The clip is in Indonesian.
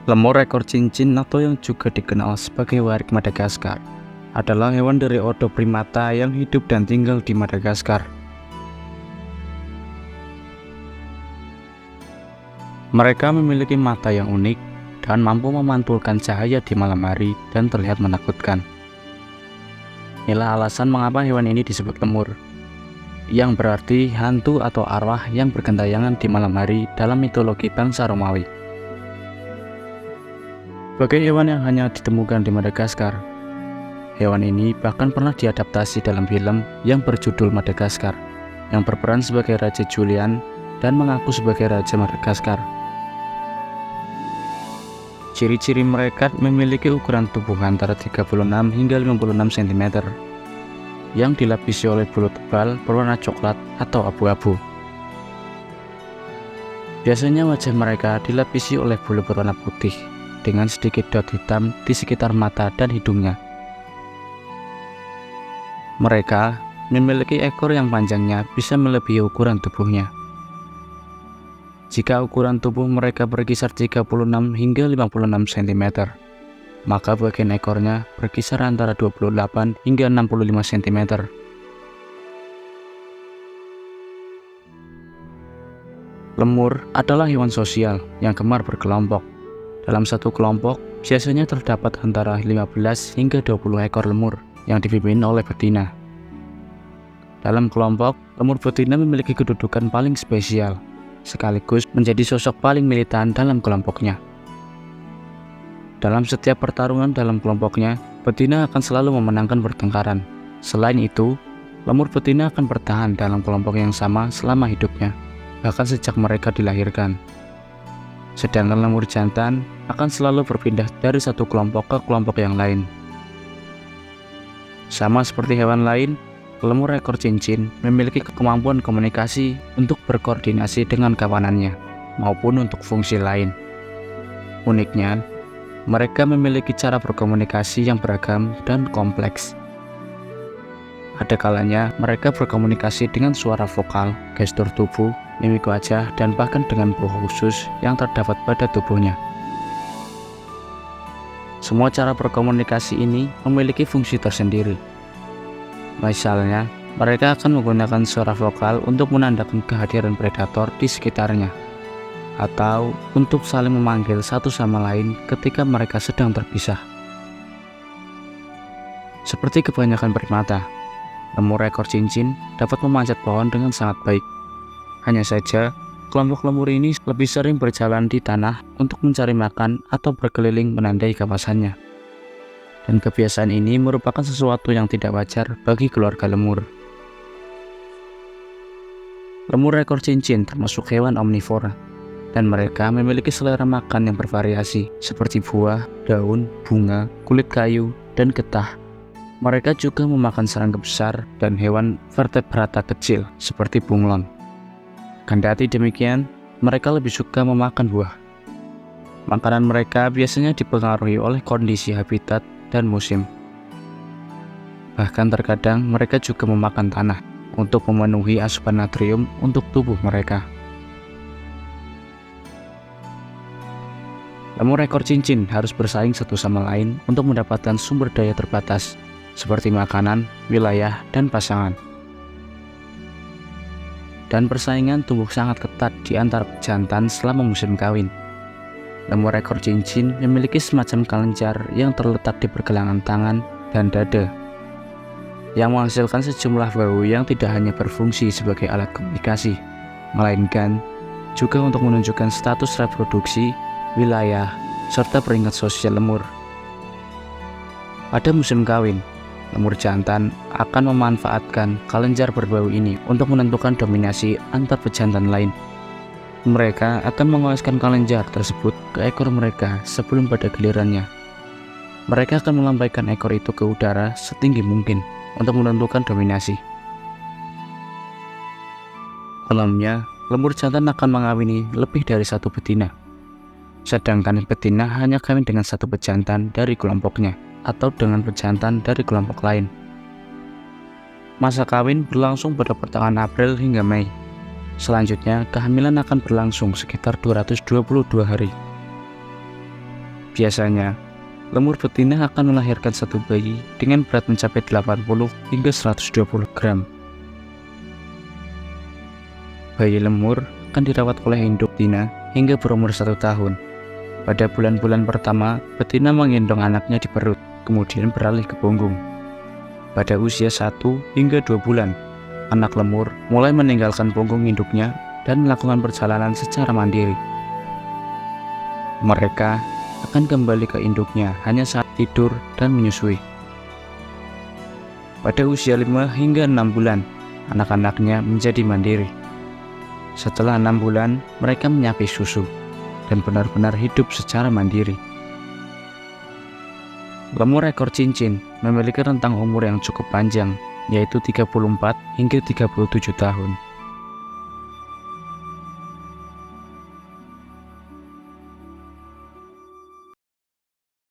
Lemur ekor cincin atau yang juga dikenal sebagai warik Madagaskar adalah hewan dari ordo primata yang hidup dan tinggal di Madagaskar. Mereka memiliki mata yang unik dan mampu memantulkan cahaya di malam hari dan terlihat menakutkan. Inilah alasan mengapa hewan ini disebut lemur, yang berarti hantu atau arwah yang bergentayangan di malam hari dalam mitologi bangsa Romawi. Sebagai hewan yang hanya ditemukan di Madagaskar, hewan ini bahkan pernah diadaptasi dalam film yang berjudul Madagaskar, yang berperan sebagai Raja Julian dan mengaku sebagai Raja Madagaskar. Ciri-ciri mereka memiliki ukuran tubuh antara 36 hingga 56 cm, yang dilapisi oleh bulu tebal berwarna coklat atau abu-abu. Biasanya wajah mereka dilapisi oleh bulu berwarna putih, dengan sedikit dot hitam di sekitar mata dan hidungnya. Mereka memiliki ekor yang panjangnya bisa melebihi ukuran tubuhnya. Jika ukuran tubuh mereka berkisar 36 hingga 56 cm, maka bagian ekornya berkisar antara 28 hingga 65 cm. Lemur adalah hewan sosial yang gemar berkelompok. Dalam satu kelompok, biasanya terdapat antara 15 hingga 20 ekor lemur yang dipimpin oleh betina. Dalam kelompok, lemur betina memiliki kedudukan paling spesial, sekaligus menjadi sosok paling militan dalam kelompoknya. Dalam setiap pertarungan dalam kelompoknya, betina akan selalu memenangkan pertengkaran. Selain itu, lemur betina akan bertahan dalam kelompok yang sama selama hidupnya, bahkan sejak mereka dilahirkan. Sedangkan lemur jantan akan selalu berpindah dari satu kelompok ke kelompok yang lain. Sama seperti hewan lain, lemur ekor cincin memiliki kemampuan komunikasi untuk berkoordinasi dengan kawanannya, maupun untuk fungsi lain. Uniknya, mereka memiliki cara berkomunikasi yang beragam dan kompleks. Ada kalanya mereka berkomunikasi dengan suara vokal, gestur tubuh, mimik wajah, dan bahkan dengan bau khusus yang terdapat pada tubuhnya. Semua cara berkomunikasi ini memiliki fungsi tersendiri. Misalnya, mereka akan menggunakan suara vokal untuk menandakan kehadiran predator di sekitarnya, atau untuk saling memanggil satu sama lain ketika mereka sedang terpisah. Seperti kebanyakan primata, lemur ekor cincin dapat memanjat pohon dengan sangat baik. Hanya saja, kelompok lemur ini lebih sering berjalan di tanah untuk mencari makan atau berkeliling menandai kawasannya. Dan kebiasaan ini merupakan sesuatu yang tidak wajar bagi keluarga lemur. Lemur ekor cincin termasuk hewan omnivora, dan mereka memiliki selera makan yang bervariasi, seperti buah, daun, bunga, kulit kayu, dan getah. Mereka juga memakan serangga besar dan hewan vertebrata kecil, seperti bunglon. Kendati demikian, mereka lebih suka memakan buah. Makanan mereka biasanya dipengaruhi oleh kondisi habitat dan musim. Bahkan terkadang mereka juga memakan tanah untuk memenuhi asupan natrium untuk tubuh mereka. Lemur ekor cincin harus bersaing satu sama lain untuk mendapatkan sumber daya terbatas, seperti makanan, wilayah, dan pasangan. Dan persaingan tumbuh sangat ketat di antara pejantan selama musim kawin. Lemur ekor cincin memiliki semacam kelenjar yang terletak di pergelangan tangan dan dada, yang menghasilkan sejumlah bau yang tidak hanya berfungsi sebagai alat komunikasi, melainkan juga untuk menunjukkan status reproduksi, wilayah, serta peringkat sosial lemur. Pada musim kawin, lemur jantan akan memanfaatkan kelenjar berbau ini untuk menentukan dominasi antar pejantan lain. Mereka akan mengoleskan kelenjar tersebut ke ekor mereka sebelum pada gilirannya. Mereka akan melambaikan ekor itu ke udara setinggi mungkin untuk menentukan dominasi. Umumnya, lemur jantan akan mengawini lebih dari satu betina, sedangkan betina hanya kawin dengan satu pejantan dari kelompoknya atau dengan pejantan dari kelompok lain. Masa kawin berlangsung pada pertengahan April hingga Mei. Selanjutnya, kehamilan akan berlangsung sekitar 222 hari. Biasanya, lemur betina akan melahirkan satu bayi dengan berat mencapai 80 hingga 120 gram. Bayi lemur akan dirawat oleh induk betina hingga berumur 1 tahun. Pada bulan-bulan pertama, betina menggendong anaknya di perut, kemudian beralih ke punggung. Pada usia 1 hingga 2 bulan, anak lemur mulai meninggalkan punggung induknya dan melakukan perjalanan secara mandiri. Mereka akan kembali ke induknya hanya saat tidur dan menyusui. Pada usia 5 hingga 6 bulan, anak-anaknya menjadi mandiri. Setelah 6 bulan, mereka menyapih susu dan benar-benar hidup secara mandiri. Lemur ekor cincin memiliki rentang umur yang cukup panjang, yaitu 34 hingga 37 tahun.